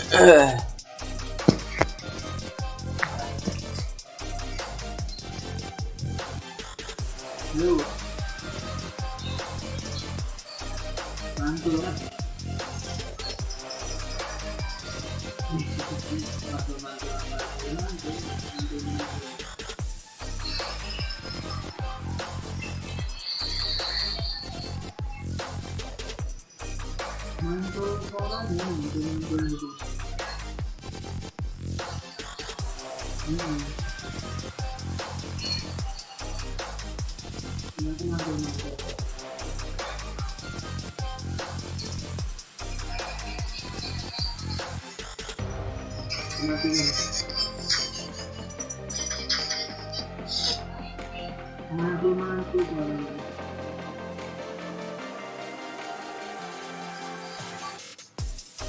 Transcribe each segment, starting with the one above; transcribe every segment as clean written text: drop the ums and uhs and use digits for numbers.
Lu mantul kan? Mantul orangnya, mantul gitu. Nanti mantul. Mantul orangnya.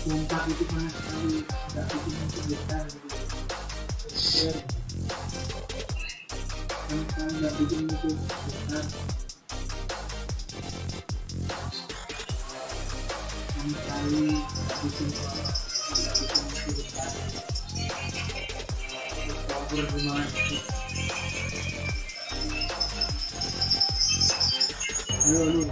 Bongkar itu panas sekali, tidak bikin itu besar gitu. Kan tidak bikin itu besar. Sekali bikin tidak bikin itu besar. Cover gimana? Lu.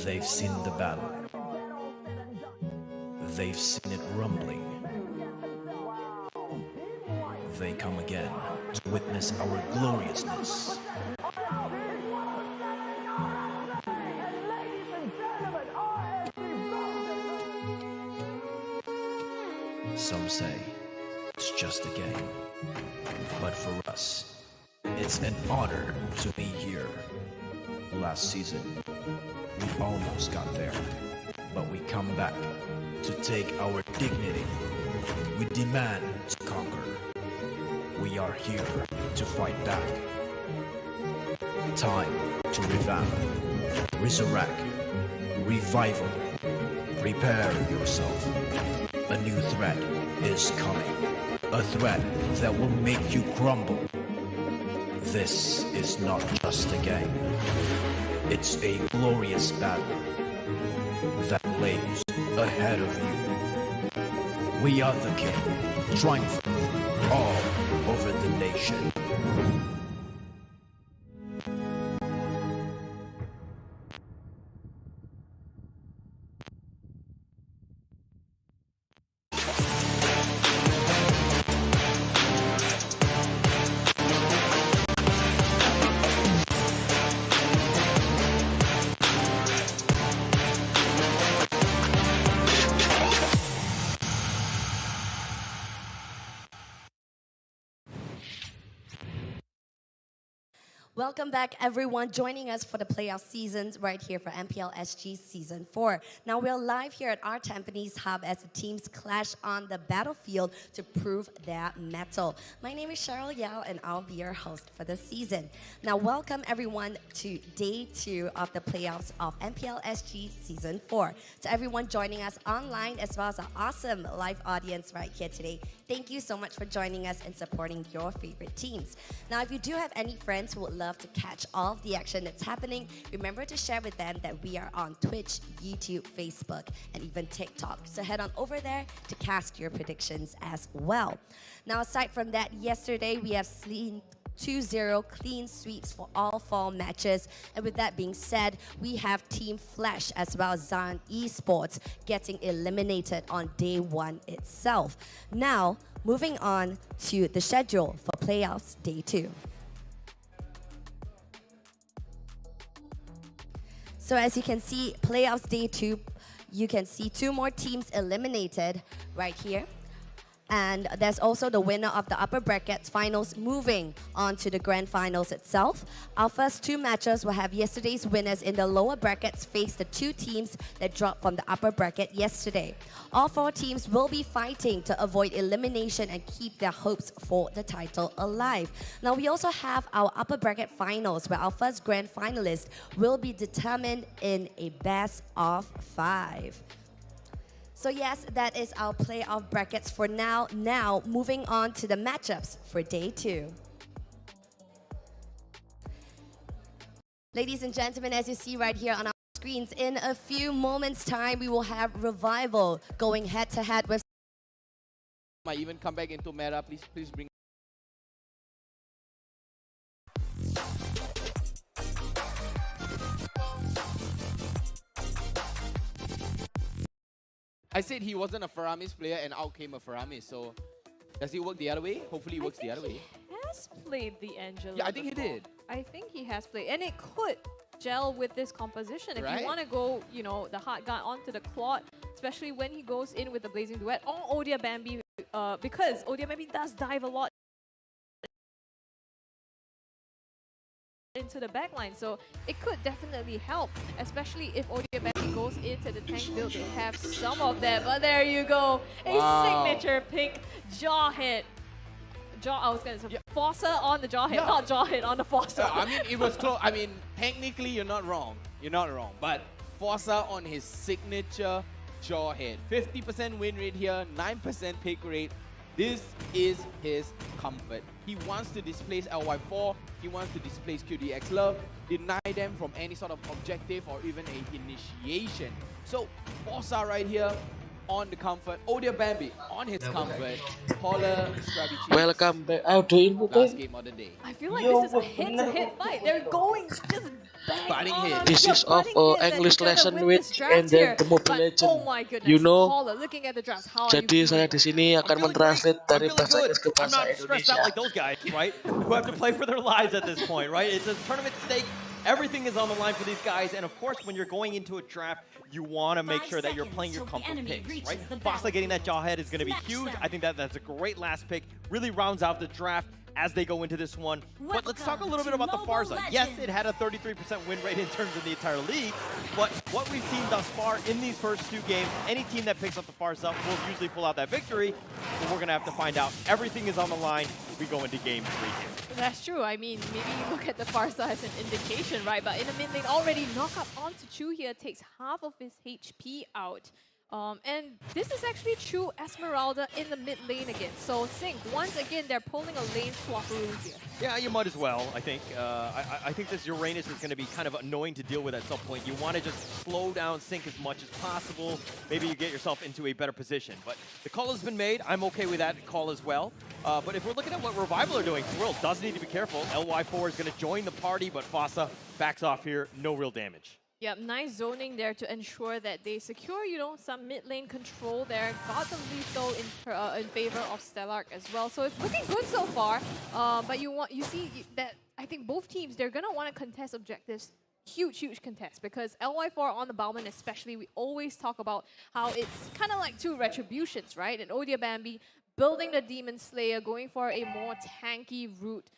They've seen the battle. They've seen it rumbling. They come again to witness our gloriousness. Some say it's just a game, but for us, it's an honor to be here. Last season, we almost got there, but we come back to take our dignity. We demand to conquer. We are here to fight back. Time to revamp, resurrect, revival. Prepare yourself. A new threat is coming. A threat that will make you crumble. This is not just a game. It's a glorious battle that lays ahead of you. We are the king, triumphant all over the nation. Welcome back, everyone, joining us for the playoff seasons right here for MPL SG Season 4. Now, we're live here at our Tampines Hub as the teams clash on the battlefield to prove their mettle. My name is Cheryl Yao, and I'll be your host for the season. Now, welcome, everyone, to Day 2 of the playoffs of MPL SG Season 4. To everyone joining us online, as well as our awesome live audience right here today, thank you so much for joining us and supporting your favorite teams. Now, if you do have any friends who would love to catch all of the action that's happening, remember to share with them that we are on Twitch, YouTube, Facebook, and even TikTok. So head on over there to cast your predictions as well. Now, aside from that, yesterday we have seen 2-0 clean sweeps for all fall matches. And with that being said, we have Team Flash as well as Zion Esports getting eliminated on day 1 itself. Now, moving on to the schedule for playoffs day 2. So as you can see, playoffs day 2, you can see 2 more teams eliminated right here. And there's also the winner of the upper brackets finals moving on to the grand finals itself. Our first 2 matches will have yesterday's winners in the lower brackets face the 2 teams that dropped from the upper bracket yesterday. All 4 teams will be fighting to avoid elimination and keep their hopes for the title alive. Now, we also have our upper bracket finals where our first grand finalist will be determined in a best of 5. So yes, that is our playoff brackets for now. Now, moving on to the matchups for day 2. Ladies and gentlemen, as you see right here on our screens, in a few moments' time, we will have Revival going head-to-head with... Might even come back into meta. Please bring... I said he wasn't a Faramis player and out came a Faramis, so does it work the other way? Hopefully it works the other way. He has played the Angela. Yeah, I think before. he did. I think he has played, and it could gel with this composition. If Right. you want to go, you know, the hard guy onto the Claude, especially when he goes in with the Blazing Duet, or Odia Bambi, because Odia Bambi does dive a lot into the backline, so it could definitely help, especially if Odia Bambi goes into the tank build. They have some of that, but there you go, a signature pink jaw hit. I was gonna say Forcer on the jaw hit, not jaw hit on the Forcer. I mean, it was close. I mean, technically you're not wrong. You're not wrong. But Forcer on his signature jaw hit. 50% win rate here, 9% pick rate. This is his comfort. He wants to displace LY4. He wants to displace QDX Love, deny them from any sort of objective or even a initiation. So Forza right here, on the comfort. Odia Bambi on his comfort. Paula Scrabby Cheese. Welcome back. Ayo, input Last game of the day. I feel like Yo, this is a bener, hit-to-hit fight. They're going just bang Butting on. hits. This is of butting hits, and English they're gonna lesson win with this draft and then here. the Mobile But, Legend. oh my goodness, You know, Paula, looking at the drafts, how are you jadi saya feeling? di sini akan feeling mentranslate great. dari I'm bahasa feeling Inggris ke good. I'm bahasa not stressed out Indonesia. like those guys, right? Who have to play for their lives at this point, right? It's a tournament stake. Everything is on the line for these guys, and of course, when you're going into a draft, you want to make sure that you're playing your comfort picks, right? Fasa getting that jawhead is going to be huge. I think that's a great last pick. Really rounds out the draft as they go into this one. But let's talk a little bit about the Farza. Yes, it had a 33% win rate in terms of the entire league, but what we've seen thus far in these first two games, any team that picks up the Farza will usually pull out that victory, but we're going to have to find out. Everything is on the line. We go into game 3 here. That's true. I mean, maybe you look at the Farsa as an indication, right? But in the mid lane, already knockup onto Chu here takes half of his HP out. And this is actually true Esmeralda in the mid lane again. So Sync, once again, they're pulling a lane swapperoo here. Yeah, you might as well, I think. I think this Uranus is going to be kind of annoying to deal with at some point. You want to just slow down Sync as much as possible. Maybe you get yourself into a better position. But the call has been made. I'm okay with that call as well. But if we're looking at what Revival are doing, Swirl does need to be careful. LY4 is going to join the party, but Fasa backs off here. No real damage. Yep, nice zoning there to ensure that they secure, you know, some mid lane control there. Got the lethal in favor of Stellark as well. So it's looking good so far. But you see that I think both teams, they're gonna want to contest objectives. Huge contest, because LY4 on the Bauman especially, we always talk about how it's kind of like two retributions, right? And Odia Bambi building the Demon Slayer, going for a more tanky route.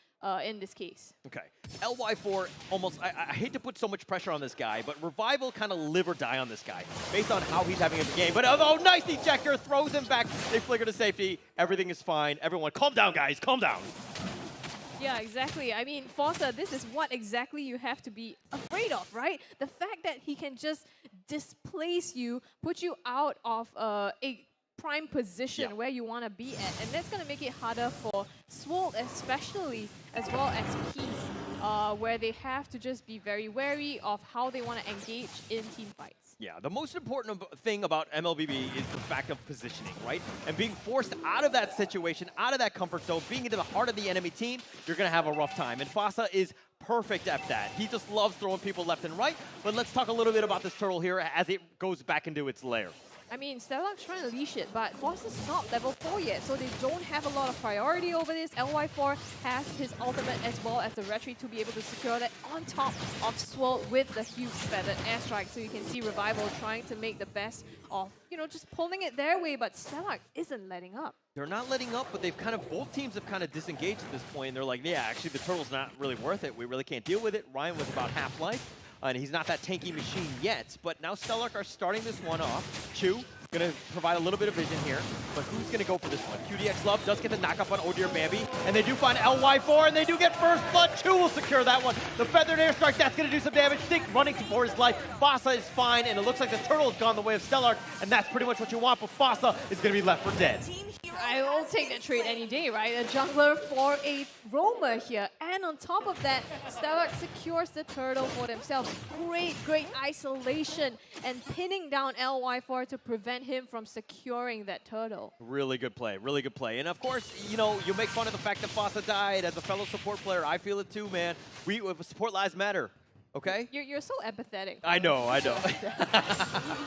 In this case. Okay. LY4 almost, I hate to put so much pressure on this guy, but Revival kind of live or die on this guy based on how he's having a game. But oh, nice ejector, throws him back. They flicker to safety. Everything is fine. Everyone, calm down, guys. Calm down. Yeah, exactly. I mean, Fossa, this is what exactly you have to be afraid of, right? The fact that he can just displace you, put you out of a prime position where you want to be at, and that's going to make it harder for Swole especially, as well as Peace, where they have to just be very wary of how they want to engage in team fights. Yeah, the most important thing about MLBB is the fact of positioning, right? And being forced out of that situation, out of that comfort zone, being into the heart of the enemy team, you're going to have a rough time. And Fasa is perfect at that. He just loves throwing people left and right. But let's talk a little bit about this turtle here as it goes back into its lair. I mean, Stellark's trying to leash it, but Fossa's not level 4 yet, so they don't have a lot of priority over this. LY4 has his ultimate as well as the retreat to be able to secure that on top of Swirl with the huge feathered airstrike. So you can see Revival trying to make the best of, you know, just pulling it their way, but Stellark isn't letting up. They're not letting up, but they've kind of, both teams have kind of disengaged at this point. They're like, yeah, actually the turtle's not really worth it. We really can't deal with it. Ryan was about half life. And he's not that tanky machine yet, but now Stellark are starting this one off. Chu gonna provide a little bit of vision here, but who's gonna go for this one? QDX Love does get the knock-up on Odir Bambi, and they do find LY4, and they do get first blood. Chu will secure that one. The feathered airstrike, that's gonna do some damage. Stink running for his life. Fasa is fine, and it looks like the turtle has gone the way of Stellark, and that's pretty much what you want, but Fasa is gonna be left for dead. I will take that trade any day, right? A jungler for a roamer here. And on top of that, Stellark secures the turtle for themselves. Great isolation and pinning down LY4 to prevent him from securing that turtle. Really good play, really good play. And of course, you know, you make fun of the fact that Fasa died. As a fellow support player, I feel it too, man. Support lives matter. Okay? You're so empathetic. I know. You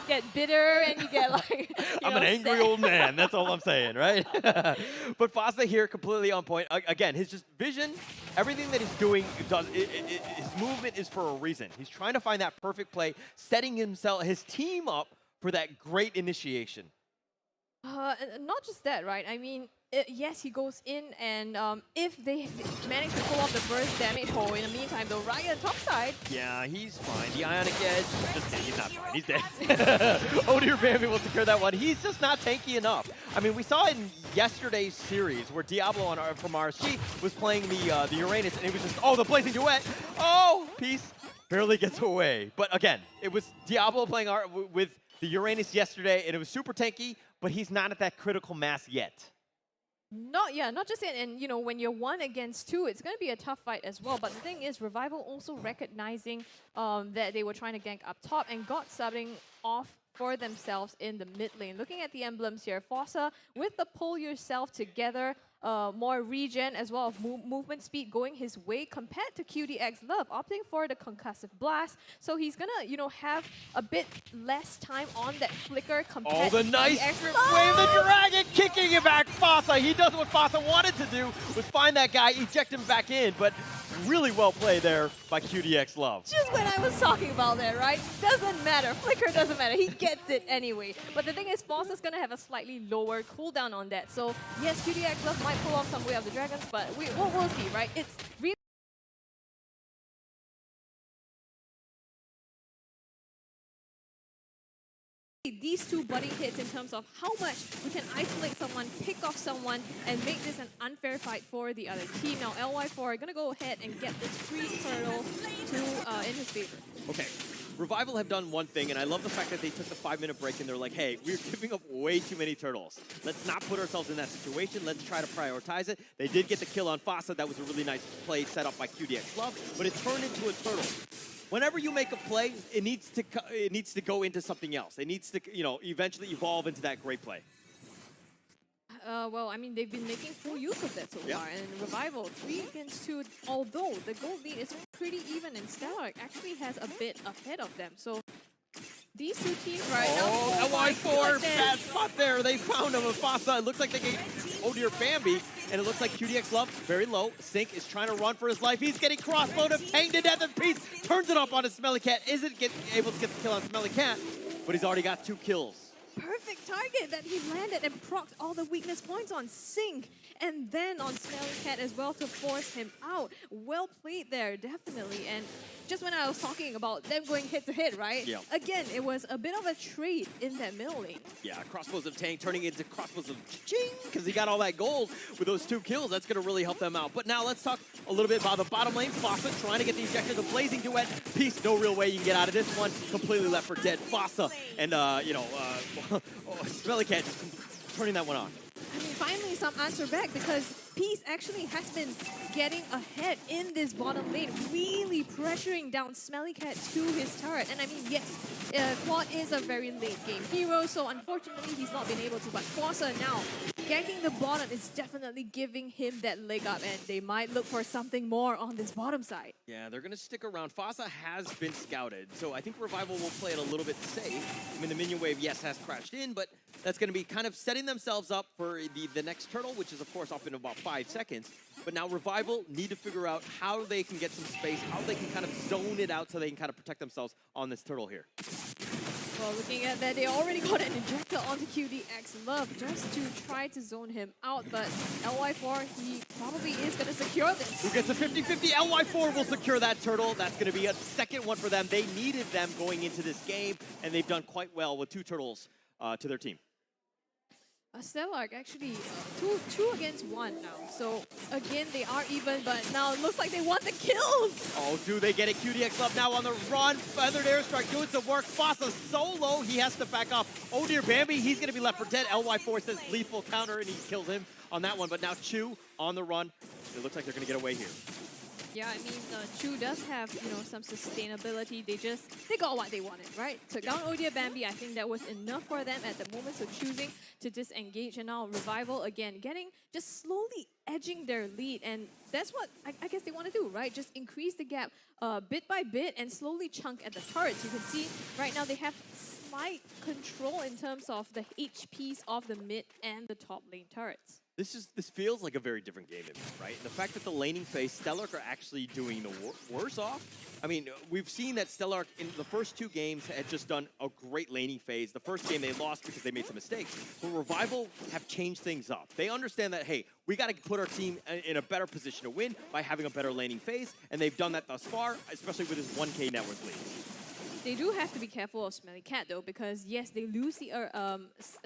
get bitter and you get like, I'm an angry sad. old man. That's all I'm saying, right? But Fasa here, completely on point. Again, his just vision, everything that he's doing, his movement is for a reason. He's trying to find that perfect play, setting his team up for that great initiation. Not just that, right? I mean, yes, he goes in, and if they manage to pull off the burst damage hole in the meantime, though, right at the top side. Yeah, he's fine. The Ionic Edge, just kidding, he's not fine. He's dead. Odir Bambi will secure that one. He's just not tanky enough. I mean, we saw it in yesterday's series where Diablo from RSG was playing the Uranus, and it was just, oh, the Blazing Duet. Oh, Peace barely gets away. But again, it was Diablo playing with the Uranus yesterday, and it was super tanky, but he's not at that critical mass yet. Not just it. And you know, when you're 1 against 2, it's going to be a tough fight as well. But the thing is, Revival also recognizing that they were trying to gank up top and got subbing off for themselves in the mid lane. Looking at the emblems here, Fossa with the pull yourself together, more regen as well as movement speed going his way compared to QDX Love, opting for the concussive blast. So he's gonna, you know, have a bit less time on that flicker compared Oh, the to nice QDX. wave the dragon, kicking it back. Fossa, he does what Fossa wanted to do, was find that guy, eject him back in, but really well played there by QDX Love. Just when I was talking about that, right? Doesn't matter. Flicker doesn't matter. He gets it anyway. But the thing is, Fossa's going to have a slightly lower cooldown on that. So, yes, QDX Love might pull off some Way of the Dragons, but we'll see, right? It's really these two butting hits in terms of how much we can isolate someone, pick off someone, and make this an unfair fight for the other team. Now, LY4 are going to go ahead and get this free turtle in his favor. Okay, Revival have done one thing, and I love the fact that they took the 5-minute break and they're like, hey, we're giving up way too many turtles. Let's not put ourselves in that situation. Let's try to prioritize it. They did get the kill on Fossa. That was a really nice play set up by QDX Love, but it turned into a turtle. Whenever you make a play, it needs to go into something else. It needs to, you know, eventually evolve into that great play. Well, I mean, they've been making full use of that so far. And Revival, 3 against 2, although the gold lead is pretty even, and Stellar actually has a bit ahead of them. So these two teams right now. Oh, LY4, bad spot there. They found him with Fossa. It looks like they gave dear Bambi, and it looks like QDX Love, very low. Sync is trying to run for his life. He's getting crossbowed, tanked to death, and Peace turns it up on his Smelly Cat. Isn't able to get the kill on Smelly Cat, but he's already got 2 kills. Perfect target that he landed and procced all the weakness points on Sync and then on Smelly Cat as well to force him out. Well played there, definitely. And just when I was talking about them going hit to hit, right? Yeah. Again, it was a bit of a trade in that middle lane. Yeah, crossbows of Tank turning into crossbows of Ching because he got all that gold with those 2 kills. That's going to really help them out. But now let's talk a little bit about the bottom lane. Fossa trying to get the ejector. The Blazing Duet. Peace, no real way you can get out of this one. Completely left for dead. Fossa and, Smelly Cat just turning that one on. I mean, finally some answer back because Peace actually has been getting ahead in this bottom lane, really pressuring down Smelly Cat to his turret. And I mean, yes, Quad is a very late game hero, so unfortunately he's not been able to. But Fossa now, ganking the bottom is definitely giving him that leg up, and they might look for something more on this bottom side. Yeah, they're going to stick around. Fossa has been scouted, so I think Revival will play it a little bit safe. I mean, the minion wave, yes, has crashed in, but that's going to be kind of setting themselves up for the next turtle, which is, of course, up in about 5 seconds. But now Revival need to figure out how they can get some space, how they can kind of zone it out so they can kind of protect themselves on this turtle here. Well, looking at that, they already got an injector onto QDX Love just to try to zone him out, but LY4, he probably is going to secure this. Who gets a 50-50? LY4 will secure that turtle. That's going to be a second one for them. They needed them going into this game, and they've done quite well with 2 turtles to their team. Stellark actually 2 against 1 now. So again, they are even, but now it looks like they want the kills. Oh, do they get it? QDX Love now on the run. Feathered Airstrike doing some work. Fossa solo. He has to back off. Oh dear, Bambi. He's going to be left for dead. LY4 says lethal counter, and he kills him on that one. But now Chu on the run. It looks like they're going to get away here. Yeah, I mean, Chu does have, you know, some sustainability. They got what they wanted, right? Took down Odia Bambi. I think that was enough for them at the moment, so choosing to disengage. And now Revival, again, just slowly edging their lead. And that's what I guess they want to do, right? Just increase the gap bit by bit and slowly chunk at the turrets. You can see right now they have slight control in terms of the HPs of the mid and the top lane turrets. This feels like a very different game to me, right? The fact that the laning phase, Stellark are actually doing the worse off. I mean, we've seen that Stellark in the first 2 games had just done a great laning phase. The first game they lost because they made some mistakes. But Revival have changed things up. They understand that, hey, we got to put our team in a better position to win by having a better laning phase, and they've done that thus far, especially with this 1K network lead. They do have to be careful of Smelly Cat though, because yes, they lose the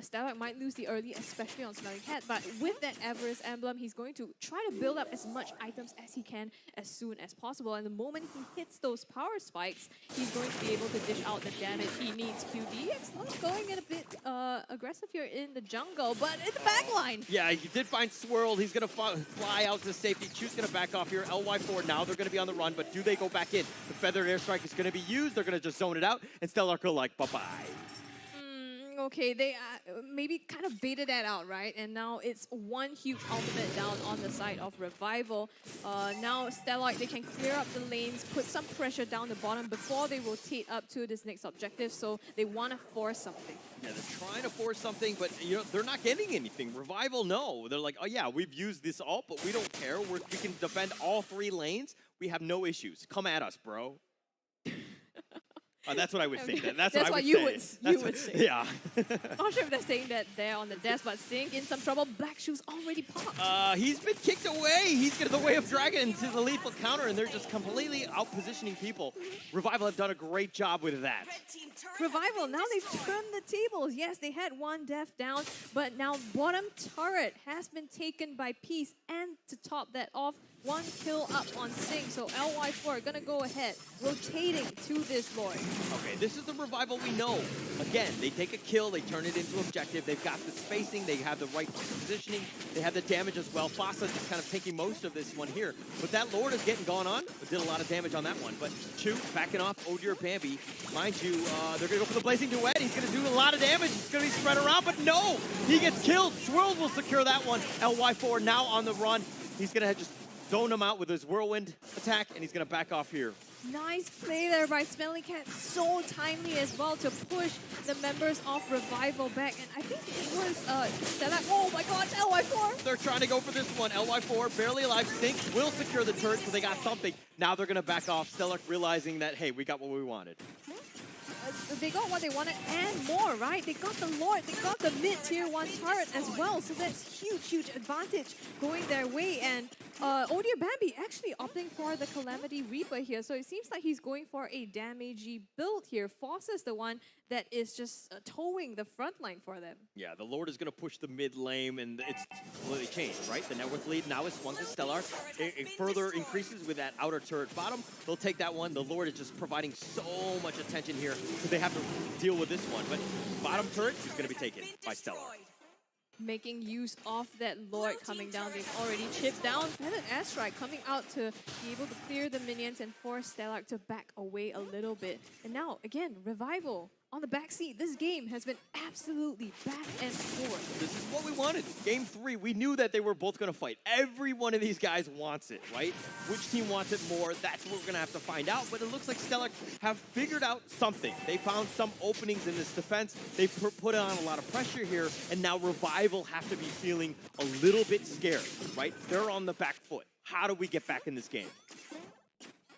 Stellark might lose the early, especially on Smelly Cat, but with that Avarice emblem, he's going to try to build up as much items as he can as soon as possible. And the moment he hits those power spikes, he's going to be able to dish out the damage he needs. QDX not going in a bit aggressive here in the jungle, but in the backline. Yeah, he did find Swirl. He's going to fly out to safety. Chu's going to back off here. LY4 now they're going to be on the run, but do they go back in? The Feathered Airstrike is going to be used. They're going to just zone it out, and Stellark are like, bye-bye. Okay, they maybe kind of baited that out, right? And now it's one huge ultimate down on the side of Revival. Now Stellar, they can clear up the lanes, put some pressure down the bottom before they rotate up to this next objective. So they want to force something. Yeah, they're trying to force something, but you know they're not getting anything. Revival, no. They're like, oh yeah, we've used this ult, but we don't care. We can defend all 3 lanes. We have no issues. Come at us, bro. That's what I would say. That's what I would you say. would say. Yeah. Not sure if they're saying that there on the desk, but Sink in some trouble. Black Shoes already popped. He's been kicked away. He's got the Way of Dragon to the lethal counter, and they're just completely out-positioning people. Revival have done a great job with that. Revival, now they've turned the tables. Yes, they had one death down, but now bottom turret has been taken by Peace, and to top that off, 1 kill up on Sing. So LY4 gonna go ahead, rotating to this Lord. Okay, this is the Revival we know. Again, they take a kill, they turn it into objective. They've got the spacing, they have the right positioning, they have the damage as well. Fossa just kind of taking most of this one here. But that Lord is getting gone on. Did a lot of damage on that one. But Chu backing off Odir Bambi. Mind you, they're going to go for the Blazing Duet. He's going to do a lot of damage. It's going to be spread around, but no! He gets killed. Swirl will secure that one. LY4 now on the run. He's going to just zone him out with his Whirlwind attack, and he's going to back off here. Nice play there by Smelly Cat. So timely as well to push the members of Revival back. And I think it was Stella. Oh my god, LY4! They're trying to go for this one. LY4 barely alive. Stink will secure the turret, so they got something. Now they're going to back off. Stellar realizing that, hey, we got what we wanted. They got what they wanted and more, right? They got the Lord, they got the mid-tier 1 turret as well. So that's huge advantage going their way. And Odir Bambi actually opting for the Calamity Reaper here. So it seems like he's going for a damagey build here. Foss is the one that is just towing the front line for them. Yeah, the Lord is going to push the mid lane, and it's completely changed, right? The network lead now is swung to Stellar. It further increases with that outer turret bottom. They'll take that one. The Lord is just providing so much attention here, so they have to deal with this one. But bottom turret is going to be taken by Stellar. Making use of that Lord coming down. They've already chipped down. Feathered Airstrike coming out to be able to clear the minions and force Stellar to back away a little bit. And now, again, Revival on the backseat. This game has been absolutely back and forth. This is what we wanted. Game 3, we knew that they were both going to fight. Every one of these guys wants it, right? Which team wants it more? That's what we're going to have to find out. But it looks like Stellar have figured out something. They found some openings in this defense. They put on a lot of pressure here. And now Revival have to be feeling a little bit scared, right? They're on the back foot. How do we get back in this game?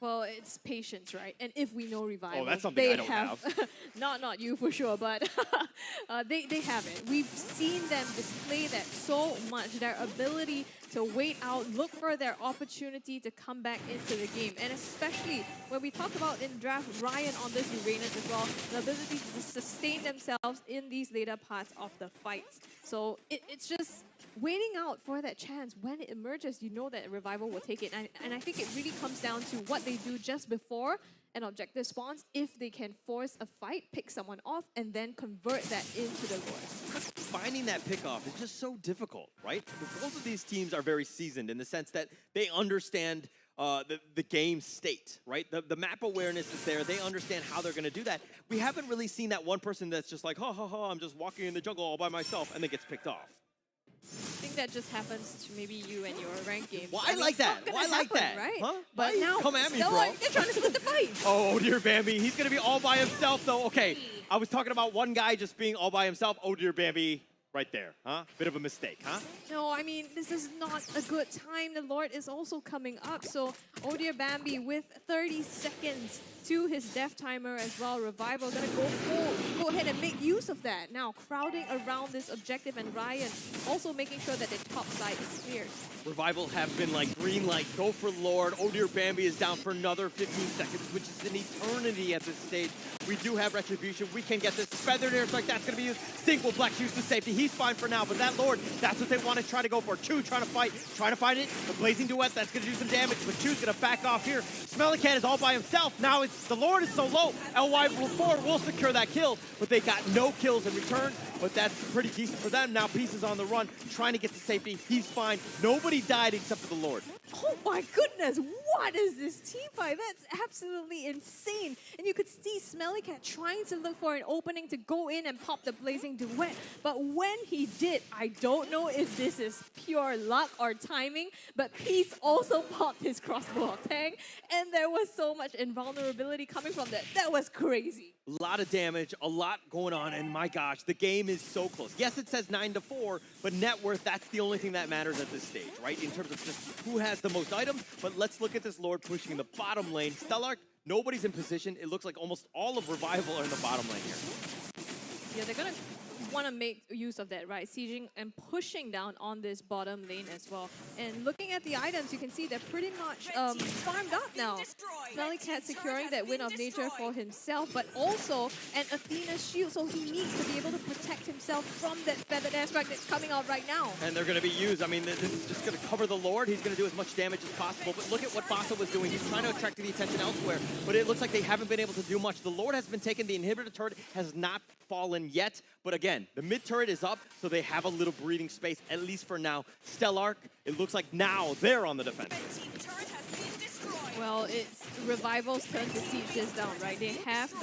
Well, it's patience, right? And if we know Revival, oh, that's something I don't have. not you for sure, but they have it. We've seen them display that so much, their ability to wait out, look for their opportunity to come back into the game. And especially when we talk about in draft Ryan on this Uranus as well, the ability to sustain themselves in these later parts of the fights. So it's just waiting out for that chance. When it emerges, you know that Revival will take it. And I think it really comes down to what they do just before an objective spawns. If they can force a fight, pick someone off, and then convert that into the Lord. Finding that pickoff is just so difficult, right? Both of these teams are very seasoned in the sense that they understand the game state, right? The map awareness is there. They understand how they're going to do that. We haven't really seen that one person that's just like, I'm just walking in the jungle all by myself, and then gets picked off. I think that just happens to maybe you and your ranked games. Well, I like that. Why like that? Right? Huh? But now, come at me, bro. They're trying to split the fight. Oh, dear Bambi. He's going to be all by himself, though. Okay, I was talking about one guy just being all by himself. Oh, dear Bambi. Right there, huh? Bit of a mistake, huh? No, I mean, this is not a good time. The Lord is also coming up. So, oh dear Bambi with 30 seconds to his death timer as well. Revival gonna go full. Go ahead and make use of that. Now, crowding around this objective, and Ryan also making sure that the top side is cleared. Revival have been like green light, go for Lord. Oh dear Bambi is down for another 15 seconds, which is an eternity at this stage. We do have retribution. We can get this. Feathered Airstrike, that's going to be used. Sink will Black Shoes to safety. He's fine for now, but that Lord, that's what they want to try to go for. Chu trying to fight it. The Blazing Duet, that's going to do some damage, but Chu's going to back off here. Smelly Cat is all by himself. Now the Lord is so low. LY4 will secure that kill, but they got no kills in return. but that's pretty decent for them. Now Peace is on the run, trying to get to safety. He's fine. Nobody died except for the Lord. Oh my goodness, what is this team fight? That's absolutely insane. And you could see Smelly Cat trying to look for an opening to go in and pop the Blazing Duet. But when he did, I don't know if this is pure luck or timing, but Peace also popped his crossbow tank, and there was so much invulnerability coming from that. That was crazy. A lot of damage, a lot going on, and my gosh, the game is so close. Yes, it says 9-4, but net worth, that's the only thing that matters at this stage, right? In terms of just who has the most items, but let's look at this Lord pushing in the bottom lane. Stellark, nobody's in position. It looks like almost all of Revival are in the bottom lane here. Yeah, they're gonna want to make use of that, right? Sieging and pushing down on this bottom lane as well. And looking at the items, you can see they're pretty much farmed up now. Smelly Cat securing that Wind of Nature for himself, but also an Athena's shield, so he needs to be able to protect himself from that Feathered Aspect that's coming out right now. And they're going to be used. I mean, this is just going to cover the Lord. He's going to do as much damage as possible. But look at what Fasa was doing. He's trying to attract the attention elsewhere, but it looks like they haven't been able to do much. The Lord has been taken. The inhibitor turret has not fallen yet. But again, the mid turret is up, so they have a little breathing space, at least for now. Stellark, it looks like now they're on the defense. Well, it's Revival's turn to siege this down, right? They have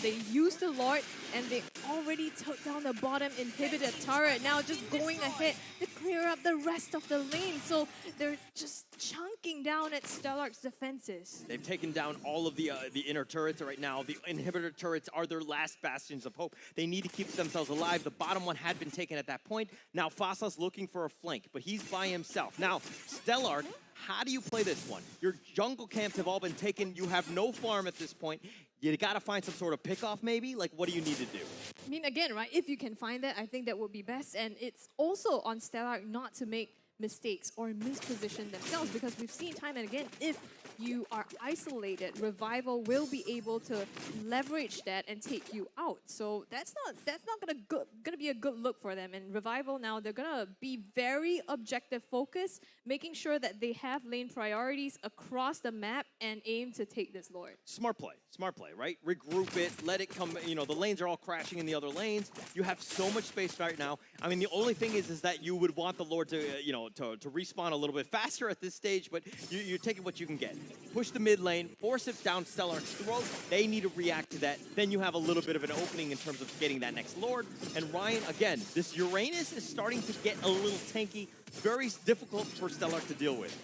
they used the Lord, and they already took down the bottom inhibitor turret. Now just going ahead to clear up the rest of the lane. So they're just chunking down at Stellark's defenses. They've taken down all of the inner turrets right now. The inhibitor turrets are their last bastions of hope. They need to keep themselves alive. The bottom one had been taken at that point. Now Fasa's looking for a flank, but he's by himself. Now, Stellark, how do you play this one? Your jungle camps have all been taken. You have no farm at this point. You gotta find some sort of pickoff maybe? Like, what do you need to do? I mean, again, right, if you can find that, I think that would be best. And it's also on Stellark not to make mistakes or misposition themselves, because we've seen time and again, if you are isolated, Revival will be able to leverage that and take you out. So that's not gonna be a good look for them. And Revival now, they're gonna be very objective focused, making sure that they have lane priorities across the map and aim to take this Lord. Smart play, right? Regroup it, let it come, you know, the lanes are all crashing in the other lanes. You have so much space right now. I mean, the only thing is that you would want the Lord to, you know, to respawn a little bit faster at this stage, but you're taking what you can get. Push the mid lane, force it down Stellark's throat. They need to react to that. Then you have a little bit of an opening in terms of getting that next Lord. And Ryan, again, this Uranus is starting to get a little tanky. Very difficult for Stellark to deal with.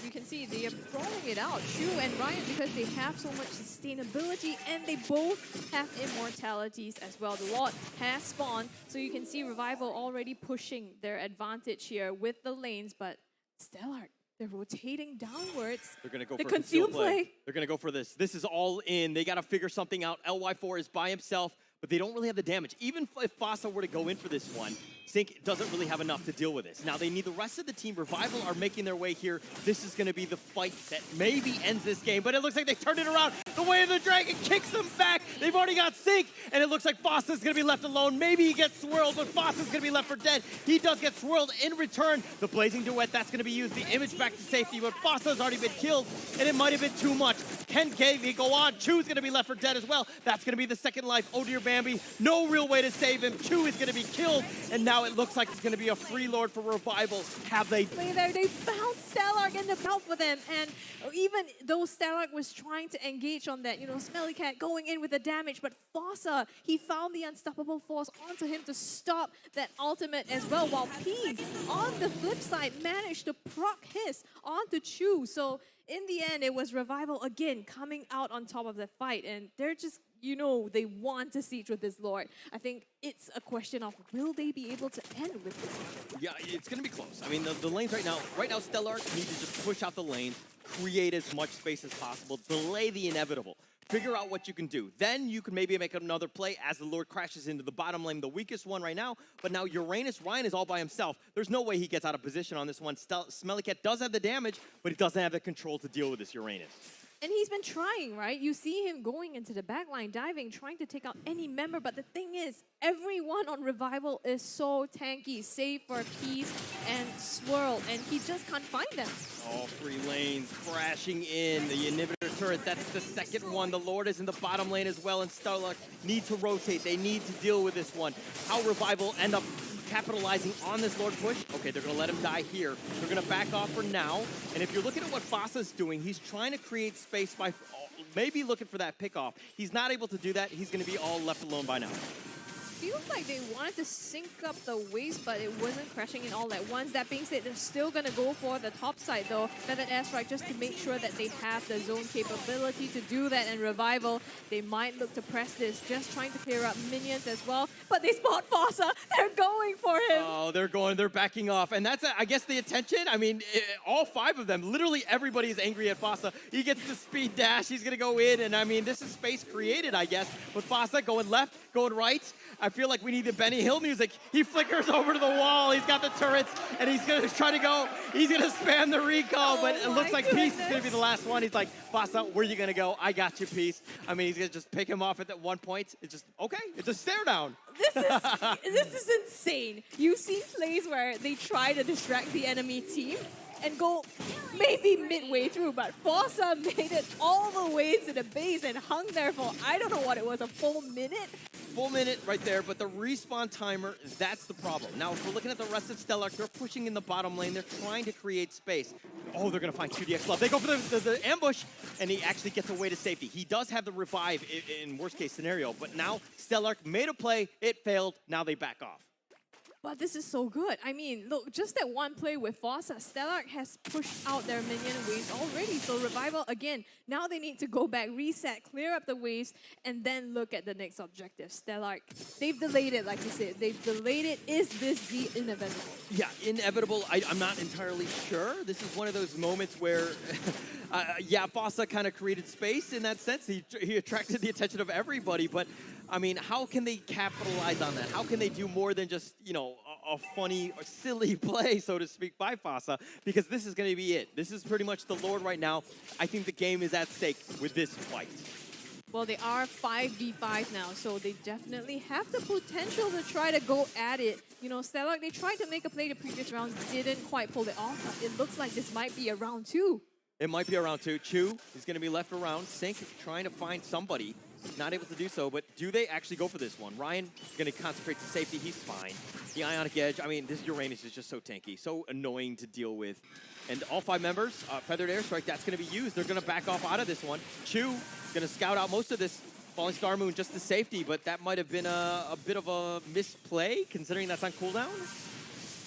You can see they are throwing it out, Chu and Ryan, because they have so much sustainability and they both have immortalities as well. The Lord has spawned, so you can see Revival already pushing their advantage here with the lanes, but Stellark, they're rotating downwards. They're going to go the for conceal play. They're going to go for this. This is all in. They got to figure something out. LY4 is by himself, but they don't really have the damage. Even if Fasa were to go in for this one, Sync doesn't really have enough to deal with this. Now they need the rest of the team. Revival are making their way here. This is going to be the fight that maybe ends this game, but it looks like they turned it around. The way of the dragon kicks them back. They've already got Sync, and it looks like Fasa's going to be left alone. Maybe he gets swirled, but Fasa's going to be left for dead. He does get swirled in return. The Blazing Duet, that's going to be used. The image back to safety, but Fasa's already been killed, and it might have been too much. 10K, they go on. Chu's going to be left for dead as well. That's going to be the second life. Oh dear Bambi, no real way to save him. Chu is going to be killed, and now it looks like it's going to be a free Lord for Revival. Have they? They found Stellark in the belt for them, and even though Stellark was trying to engage on that, you know, Smelly Cat going in with the damage, but Fasa, he found the unstoppable force onto him to stop that ultimate as well, while Peace, on the flip side, managed to proc his onto Chu. So in the end, it was Revival again coming out on top of the fight, and they're just, you know, they want to siege with this Lord. I think it's a question of, will they be able to end with this? Yeah, it's going to be close. I mean, the lanes right now, Stellark need to just push out the lanes, create as much space as possible, delay the inevitable. Figure out what you can do. Then you can maybe make another play as the Lord crashes into the bottom lane, the weakest one right now. But now Ryan is all by himself. There's no way he gets out of position on this one. Smelly Cat does have the damage, but he doesn't have the control to deal with this Uranus. And he's been trying, right? You see him going into the backline, diving, trying to take out any member. But the thing is, everyone on Revival is so tanky, save for Peace and Swirl, and he just can't find them. All three lanes crashing in. The inhibitor turret. That's the second one. The Lord is in the bottom lane as well, and Stellar need to rotate. They need to deal with this one. How Revival end up capitalizing on this Lord push. Okay, they're going to let him die here. They're going to back off for now. And if you're looking at what Fasa's doing, he's trying to create space by maybe looking for that pickoff. He's not able to do that. He's going to be all left alone by now. Feels like they wanted to sync up the waves, but it wasn't crashing in all at once. That being said, they're still going to go for the top side, though. Feathered Airstrike just to make sure that they have the zone capability to do that. And Revival, they might look to press this, just trying to clear up minions as well. But they spot Fasa. They're going for him. Oh, they're backing off. And that's, I guess, the attention. I mean, all 5 of them, literally everybody is angry at Fasa. He gets the speed dash. He's going to go in. And I mean, this is space created, I guess. With Fasa going left, going right. I feel like we need the Benny Hill music. He flickers over to the wall. He's got the turrets, and he's going to try to go. He's going to spam the recall, but it looks like Peace is going to be the last one. He's like, Fasa, where are you going to go? I got you, Peace. I mean, he's going to just pick him off at that one point. It's just, okay, it's a stare down. This is insane. You've seen plays where they try to distract the enemy team and go maybe midway through, but Fasa made it all the way to the base and hung there for, I don't know what it was, a full minute? Full minute right there, but the respawn timer, that's the problem. Now, if we're looking at the rest of Stellar, they're pushing in the bottom lane. They're trying to create space. Oh, they're going to find 2DX Love. They go for the ambush, and he actually gets away to safety. He does have the revive in worst-case scenario, but now Stellar made a play. It failed. Now they back off. But this is so good. I mean, look, just that one play with Fasa, Stellar has pushed out their minion waves already. So Revival, again, now they need to go back, reset, clear up the waves, and then look at the next objective. Stellar, they've delayed it, like you said. They've delayed it. Is this the inevitable? Yeah, inevitable. I'm not entirely sure. This is one of those moments where, yeah, Fasa kind of created space in that sense. He attracted the attention of everybody, but I mean, how can they capitalize on that? How can they do more than just, you know, a funny or silly play, so to speak, by Fasa? Because this is going to be it. This is pretty much the Lord right now. I think the game is at stake with this fight. Well, they are 5v5 now, so they definitely have the potential to try to go at it. You know, Stellar, they tried to make a play the previous round, didn't quite pull it off. But it looks like this might be a round 2. It might be a round 2. Chu is going to be left around. Sync trying to find somebody. Not able to do so, but do they actually go for this one? Ryan is going to concentrate to safety. He's fine. The Ionic Edge, I mean, this Uranus is just so tanky, so annoying to deal with. And all 5 members, Feathered Airstrike, that's going to be used. They're going to back off out of this one. Chu is going to scout out most of this Falling Star Moon just to safety, but that might have been a bit of a misplay, considering that's on cooldown.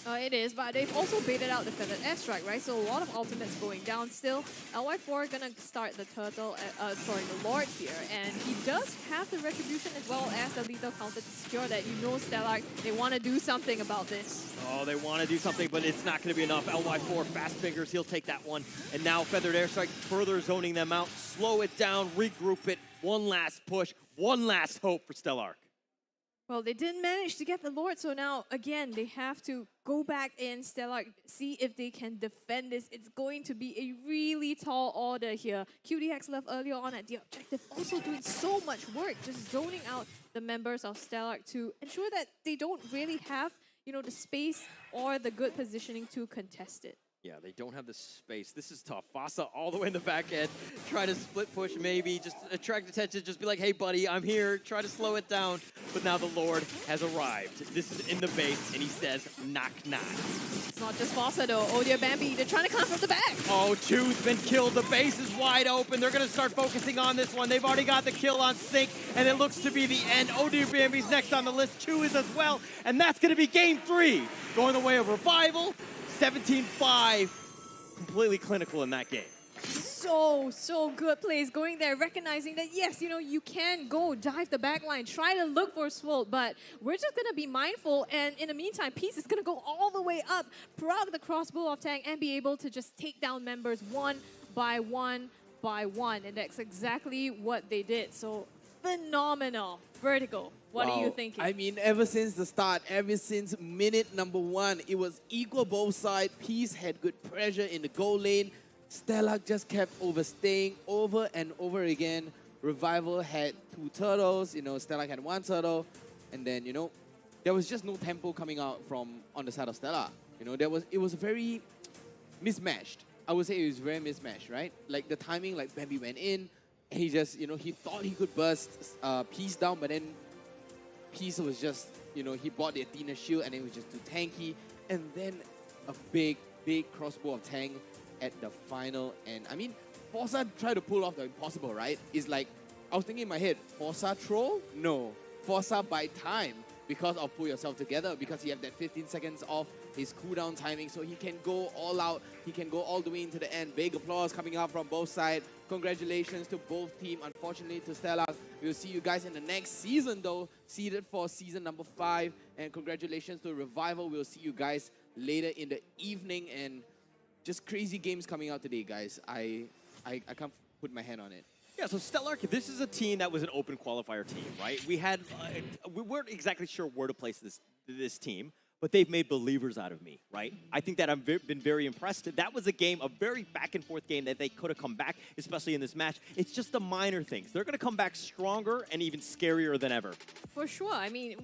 It is, but they've also baited out the Feathered Airstrike, right? So a lot of ultimates going down still. LY4 gonna start the turtle, the Lord here, and he does have the Retribution as well as the lethal counter to secure that. You know, Stellar, they want to do something about this. Oh, they want to do something, but it's not going to be enough. LY4, fast fingers, he'll take that one. And now Feathered Airstrike further zoning them out. Slow it down, regroup it. One last push, one last hope for Stellar. Well, they didn't manage to get the Lord, so now, again, they have to go back in, Stellar, see if they can defend this. It's going to be a really tall order here. QDX left earlier on at the objective, also doing so much work, just zoning out the members of Stellar to ensure that they don't really have, you know, the space or the good positioning to contest it. Yeah, they don't have the space. This is tough. Fasa all the way in the back end. Try to split push maybe, just attract attention, just be like, hey buddy, I'm here. Try to slow it down. But now the Lord has arrived. This is in the base, and he says, knock, knock. It's not just Fasa though. Odia Bambi, they're trying to come from the back. Oh, Chu's been killed. The base is wide open. They're going to start focusing on this one. They've already got the kill on Sync, and it looks to be the end. Odia Bambi's next on the list. Chu is as well, and that's going to be game 3. Going the way of Revival. 17-5, completely clinical in that game. So good plays going there, recognizing that, yes, you know, you can go dive the backline, try to look for Swolt, but we're just going to be mindful, and in the meantime, Peace is going to go all the way up, proc the crossbow of Tang, and be able to just take down members one by one by one, and that's exactly what they did. So phenomenal. Vertical. What are you thinking? I mean, ever since the start, ever since minute number 1, it was equal both sides. Peace had good pressure in the goal lane. Stellar just kept overstaying over and over again. Revival had 2 turtles. You know, Stellar had 1 turtle. And then, you know, there was just no tempo coming out from on the side of Stellar. You know, it was very mismatched. I would say it was very mismatched, right? Like the timing, like Bambi went in, and he just, he thought he could burst Peace down, but then Peace was just, he bought the Athena shield and it was just too tanky. And then a big crossbow of Tang at the final end. I mean, Forza tried to pull off the impossible, right? It's like, I was thinking in my head, Forza troll? No. Forza by time because of pull yourself together, because he have that 15 seconds off his cooldown timing, so he can go all out, he can go all the way into the end. Big applause coming out from both sides. Congratulations to both teams. Unfortunately to Stella, we'll see you guys in the next season though, seeded for season number 5. And congratulations to Revival. We'll see you guys later in the evening, and just crazy games coming out today, guys. I can't put my hand on it. Yeah, so Stellark, this is a team that was an open qualifier team, right? We weren't exactly sure where to place this team, but they've made believers out of me, right? I think that I've been very impressed. That was a game, a very back-and-forth game that they could have come back, especially in this match. It's just the minor things. They're going to come back stronger and even scarier than ever. For sure. I mean,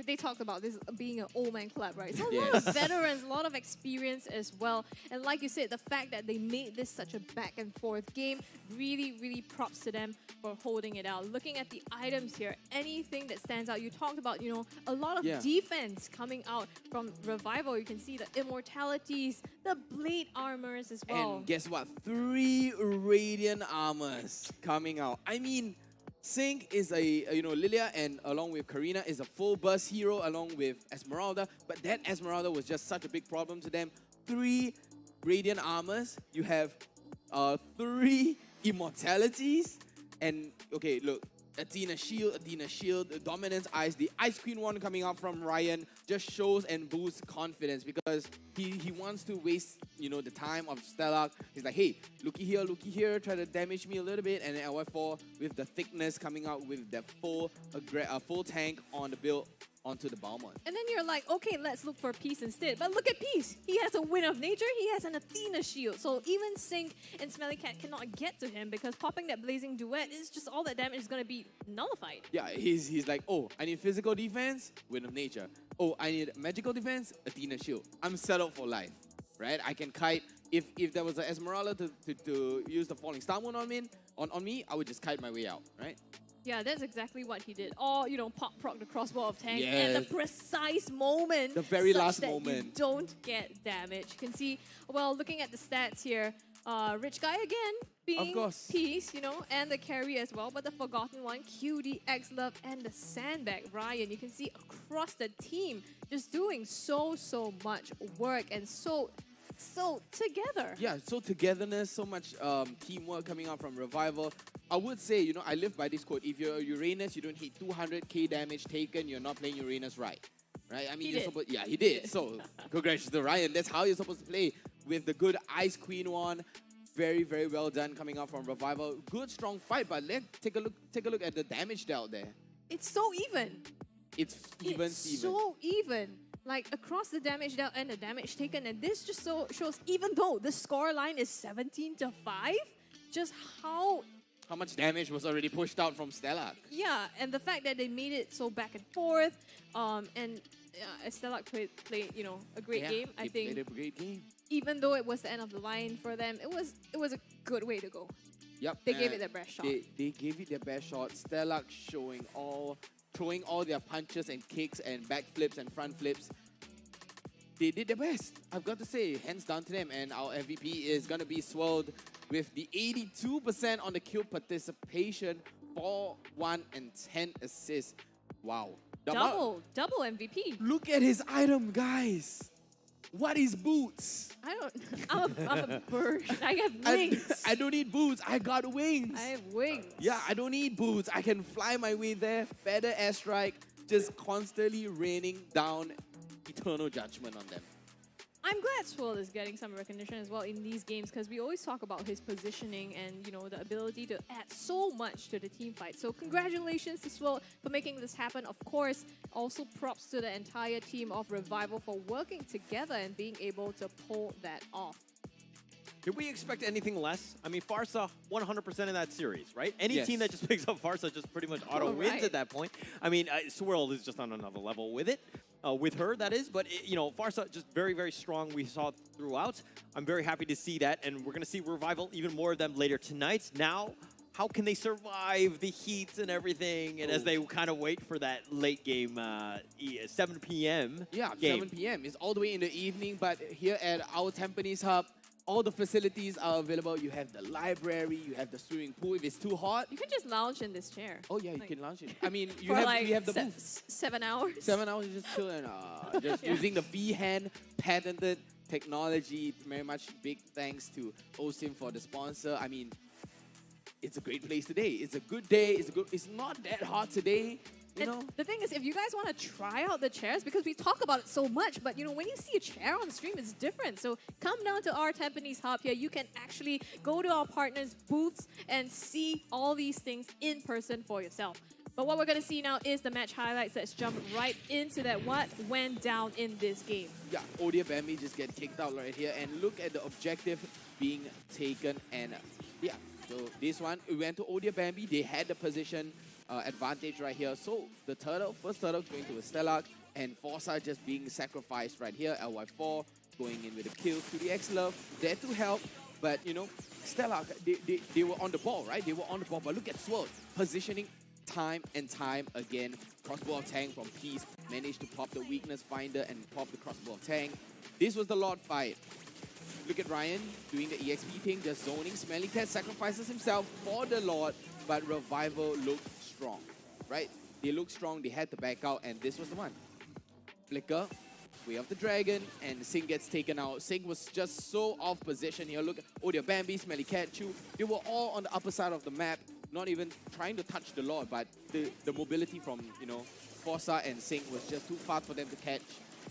they talked about this being an old man club, right? So a lot of veterans, a lot of experience as well. And like you said, the fact that they made this such a back and forth game, really, really props to them for holding it out. Looking at the items here, anything that stands out. You talked about, a lot of defense coming out from Revival. You can see the immortalities, the blade armors as well. And guess what? 3 Radiant armors coming out. I mean, Sync is Lilia, and along with Karina is a full burst hero along with Esmeralda, but that Esmeralda was just such a big problem to them. 3 Radiant armors, you have 3 immortalities, and okay, look, Athena shield, Dominance Ice, the Ice Queen one coming out from Ryan just shows and boosts confidence, because he wants to waste, the time of Stellark. He's like, hey, looky here, try to damage me a little bit, and then LF4 with the thickness coming out with that full tank on the build onto the Balmont. And then you're like, okay, let's look for Peace instead. But look at Peace. He has a Wind of Nature. He has an Athena shield. So even Sync and Smelly Cat cannot get to him, because popping that Blazing Duet is just all that damage is going to be nullified. Yeah, he's like, oh, I need physical defense, Wind of Nature. Oh, I need magical defense, Athena shield. I'm set up for life, right? I can kite. If there was an Esmeralda to use the Falling Star one on me, I would just kite my way out, right? Yeah, that's exactly what he did. Or, pop proc the crossbow of Tank at the precise moment. The very such last that moment. You don't get damage. You can see, well, looking at the stats here, Rich Guy again being Of course. Peace, and the carry as well. But the Forgotten One, QD, X-Love, and the Sandbag, Ryan. You can see across the team just doing so much work, and so together. Yeah, so togetherness, so much teamwork coming out from Revival. I would say, I live by this quote: if you're a Uranus, you don't hit 200k damage taken, you're not playing Uranus right. I mean, he did. So, congratulations to Ryan. That's how you're supposed to play, with the good Ice Queen one. Very, very well done coming out from Revival. Good, strong fight, but let's take a look at the damage dealt there. It's so even. It's even. So even. Like, across the damage dealt and the damage taken, and this just shows, even though the score line is 17-5, just how much damage was already pushed out from Stellark. Yeah, and the fact that they made it so back and forth, and Stellark played a great game. I think played a great game. Even though it was the end of the line for them, it was a good way to go. Yep. They gave it their best shot. They gave it their best shot. Stellark throwing all their punches and kicks and backflips and front flips. They did their best. I've got to say, hands down to them. And our MVP is going to be swirled with the 82% on the kill participation, 4, 1, and 10 assists. Wow. Double MVP. Look at his item, guys. What is boots? I'm a bird. I have wings. I don't need boots. I got wings. I have wings. Yeah, I don't need boots. I can fly my way there. Feather airstrike, just constantly raining down eternal judgment on them. I'm glad Swirl is getting some recognition as well in these games, because we always talk about his positioning and the ability to add so much to the team fight. So congratulations to Swirl for making this happen. Of course, also props to the entire team of Revival for working together and being able to pull that off. Did we expect anything less? I mean, Farsa 100% in that series, right? Any team that just picks up Farsa just pretty much auto wins at that point. I mean, Swirl is just on another level with it. with her, that is. But, you know, Farsa just very, very strong. We saw it throughout. I'm very happy to see that. And we're going to see Revival, even more of them later tonight. Now, how can they survive the heat and everything? And as they kind of wait for that late game, 7 p.m. Yeah, game. 7 p.m. It's all the way in the evening, but here at our Tampines Hub, all the facilities are available. You have the library, you have the swimming pool. If it's too hot, You can just lounge in this chair. oh yeah, you can launch it. I mean, For like we have the booth. 7 hours. 7 hours, you just chill and just Yeah. using the V-hand patented technology. Very much big thanks to OSIM for the sponsor. I mean, it's a great place today. It's a good day. It's not that hot today. You And know, the thing is, if you guys want to try out the chairs, because we talk about it so much, but you know, when you see a chair on the stream, it's different. So come down to our Tampines Hub here. You can actually go to our partners' booths and see all these things in person for yourself. But what we're going to see now is the match highlights. Let's jump right into that. What went down in this game? yeah, Odia Bambi just get kicked out right here. And look at the objective being taken. And yeah, so this one, we went to Odia Bambi. They had the position advantage right here. So the first turtle going to a Stellark, and Forza just being sacrificed right here. LY4 going in with a kill to the X-Love, there to help. But you know, Stellark, they were on the ball, right? They were on the ball. But look at Swirl positioning time and time again. Crossbow of Tang from Peace managed to pop the weakness finder and pop the crossbow of Tang. This was the Lord fight. Look at Ryan doing the EXP thing, just zoning. Smelly Cat sacrifices himself for the Lord, but Revival looked strong, right? They looked strong, they had to back out, and this was the one. Flicker, Way of the Dragon, and Sing gets taken out. Sing was just so off position here. Look at Odia Bambi, Smelly Cat, Chu. They were all on the upper side of the map, not even trying to touch the Lord, but the mobility from, you know, Forza and Sing was just too fast for them to catch.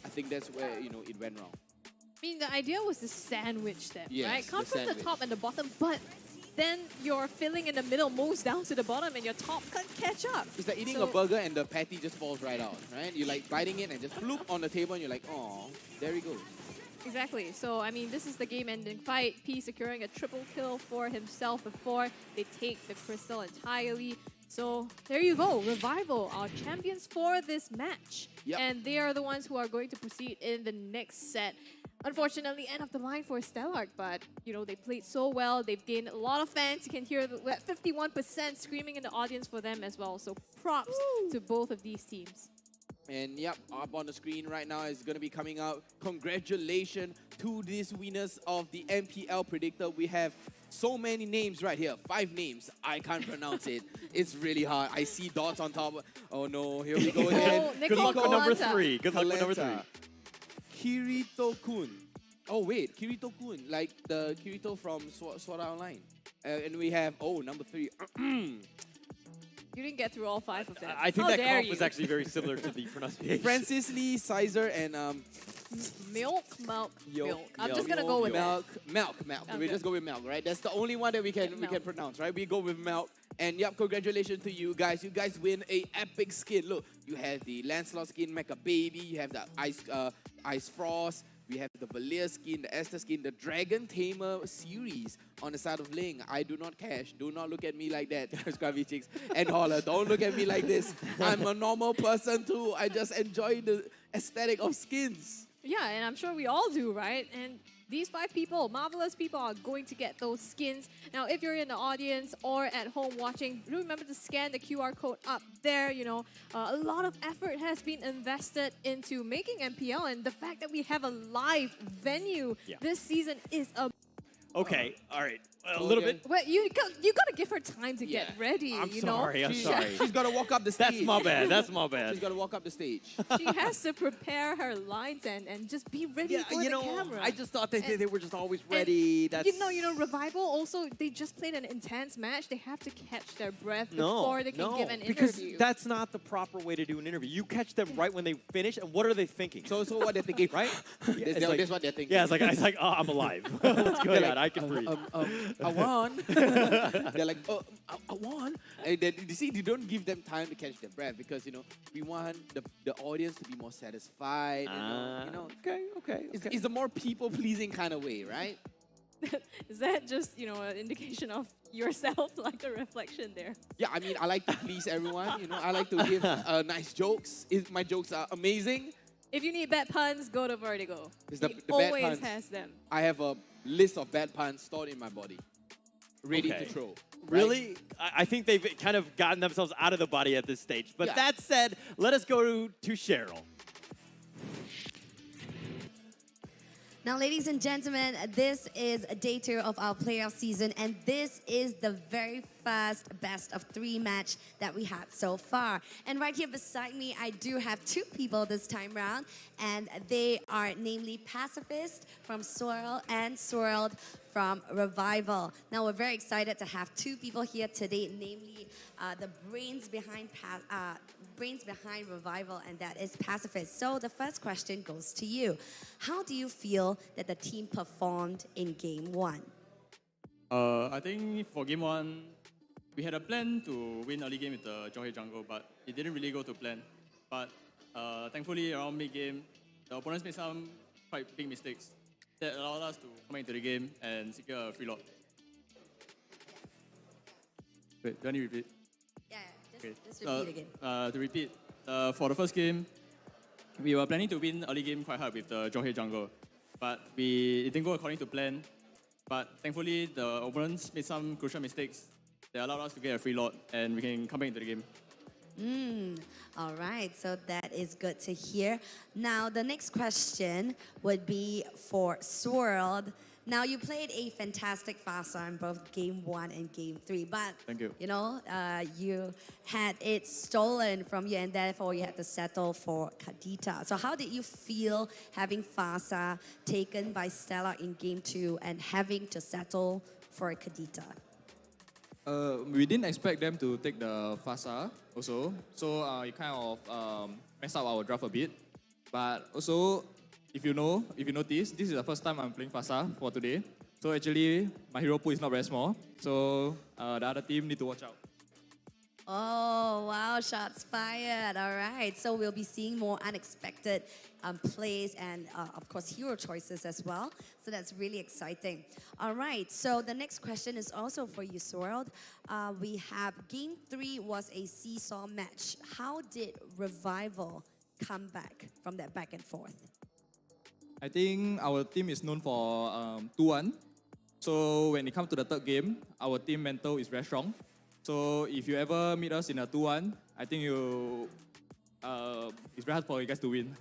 I think that's where, you know, it went wrong. I mean, the idea was to sandwich them, Yes, right? Come the from the sandwich. top and the bottom, but then your filling in the middle moves down to the bottom and your top can't catch up. It's like eating So- a burger and the patty just falls right out, right? You're like biting it and just bloop on the table and you're like, oh, there he goes. Exactly. So, I mean, this is the game-ending fight. P securing a triple kill for himself before they take the crystal entirely. So, there you go. Revival are champions for this match. Yep. And they are the ones who are going to proceed in the next set. Unfortunately, end of the line for Stellark, but, you know, they played so well. They've gained a lot of fans. You can hear that 51% screaming in the audience for them as well. So, props to both of these teams. And yep, up on the screen right now is going to be coming out. Congratulations to these winners of the MPL Predictor. We have so many names right here. 5 names. I can't pronounce it. It's really hard. I see dots on top. Oh no, here we go again. Nicole Good luck with number Kalanta. 3. Good luck with number 3. Kalanta. Kirito-kun. Oh wait, Kirito-kun. Like the Kirito from Sword Art Online. And we have, oh, number 3. You didn't get through all 5 of them. I think How that dare cough was you. actually very similar to the pronunciation. Francis Lee, Sizer, and Milk. Yo- I'm yo- just gonna go with that. Milk. I'm We good. just go with milk, right? That's the only one that we can Milk. pronounce, right? We go with milk. And yep, congratulations to you guys. You guys win a epic skin. Look, you have the Lancelot skin, Mecha Baby. You have the Ice Frost. We have the Valir skin, the Esther skin, the Dragon Tamer series on the side of Ling. I do not cash. Do not look at me like that, Scruffy Chicks. And Holler, don't look at me like this. I'm a normal person too. I just enjoy the aesthetic of skins. Yeah, and I'm sure we all do, right? And these 5 people, marvelous people, are going to get those skins. Now, if you're in the audience or at home watching, do remember to scan the QR code up there. You know, a lot of effort has been invested into making MPL, and the fact that we have a live venue this season is a... Okay, all right. A little bit. Well, you gotta give her time to get ready. I'm you sorry. know? I'm sorry. She's got to walk up the stage. That's my bad. That's my bad. She's got to walk up the stage. She has to prepare her lines and just be ready for the camera. I just thought they were just always And ready. That's You know, Revival also, they just played an intense match. They have to catch their breath before they can give an because interview. that's not the proper way to do an interview. You catch them right when they finish, and what are they thinking? So what they're thinking, right? That's what they're thinking. Yeah, it's like, oh, I'm alive. What's going on? I can breathe. I won. They're like, oh, I won. And then, you see, you don't give them time to catch their breath because, you know, we want the audience to be more satisfied. And, you know, Okay. it's a more people-pleasing kind of way, right? Is that just, you know, an indication of yourself, like a reflection there? Yeah, I mean, I like to please everyone. You know, I like to give nice jokes. My jokes are amazing. If you need bad puns, go to Vertigo. It's He the bad always puns. has them. I have a list of bad puns stored in my body, ready Okay. to throw. Really? I think they've kind of gotten themselves out of the body at this stage. But Yeah. that said, let us go to Cheryl. Now, ladies and gentlemen, this is day 2 of our playoff season, and this is the very first best of 3 match that we had so far. And right here beside me, I do have 2 people this time round, and they are namely Pacifist from Swirl and Swirled from Revival. Now, we're very excited to have 2 people here today, namely the brains behind Revival, and that is Pacifist. So the first question goes to you. How do you feel that the team performed in Game 1? I think for game 1, we had a plan to win early game with the Johei jungle, but it didn't really go to plan. But thankfully, around mid-game, the opponents made some quite big mistakes that allowed us to come into the game and secure a free lot. Wait, do I need to repeat? Yeah, Okay. just repeat again. To repeat, for the first game, we were planning to win early game quite hard with the Johei jungle, but it didn't go according to plan. But thankfully, the opponents made some crucial mistakes that allowed us to get a free lot, and we can come back into the game. All right, so that is good to hear. Now, the next question would be for Swirled. Now, you played a fantastic Fasa in both Game 1 and Game 3, but Thank you. You had it stolen from you, and therefore you had to settle for Kadita. So how did you feel having Fasa taken by Stella in Game 2 and having to settle for Kadita? We didn't expect them to take the Fasa also, so it kind of messed up our draft a bit. But also, if you notice, this is the first time I'm playing Fasa for today. So actually, my hero pool is not very small. So the other team need to watch out. Oh, wow, shots fired. All right, so we'll be seeing more unexpected plays and, of course, hero choices as well. So that's really exciting. All right, so the next question is also for you, Swirled. We have Game 3 was a seesaw match. How did Revival come back from that back and forth? I think our team is known for 2-1. So when it comes to the third game, our team mental is very strong. So if you ever meet us in a 2-1, I think it's very hard for you guys to win.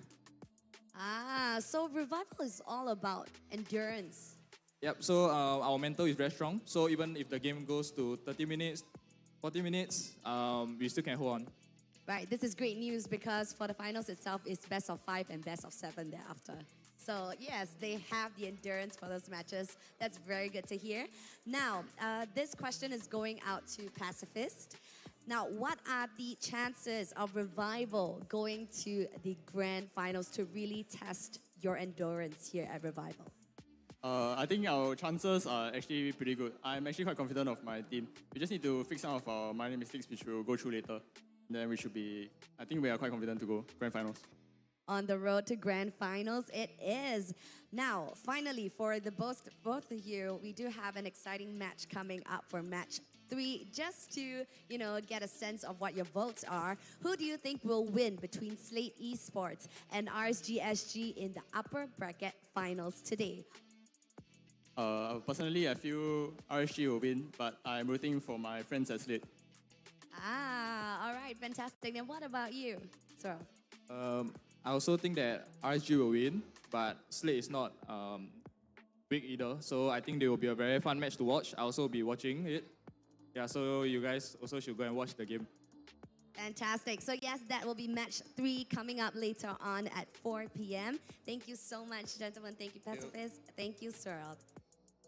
So Revival is all about endurance. Yep, so our mental is very strong. So even if the game goes to 30 minutes, 40 minutes, we still can hold on. Right, this is great news because for the finals itself, it's best of 5 and best of 7 thereafter. So yes, they have the endurance for those matches. That's very good to hear. Now, this question is going out to Pacifist. Now, what are the chances of Revival going to the grand finals to really test your endurance here at Revival? I think our chances are actually pretty good. I'm actually quite confident of my team. We just need to fix some of our minor mistakes, which we'll go through later. Then I think we are quite confident to go grand finals. On the road to grand finals, it is. Now, finally, for the both of you, we do have an exciting match coming up for match 3. Just to, get a sense of what your votes are, who do you think will win between Slate Esports and RSG SG in the upper bracket finals today? Personally, I feel RSG will win, but I'm rooting for my friends at Slate. All right, fantastic. And what about you, Sir? I also think that RSG will win, but Slate is not weak either. So I think they will be a very fun match to watch. I'll also be watching it. Yeah, so you guys also should go and watch the game. Fantastic. So yes, that will be match 3 coming up later on at 4 p.m. Thank you so much, gentlemen. Thank you, Pacifist. Thank you, Swirled.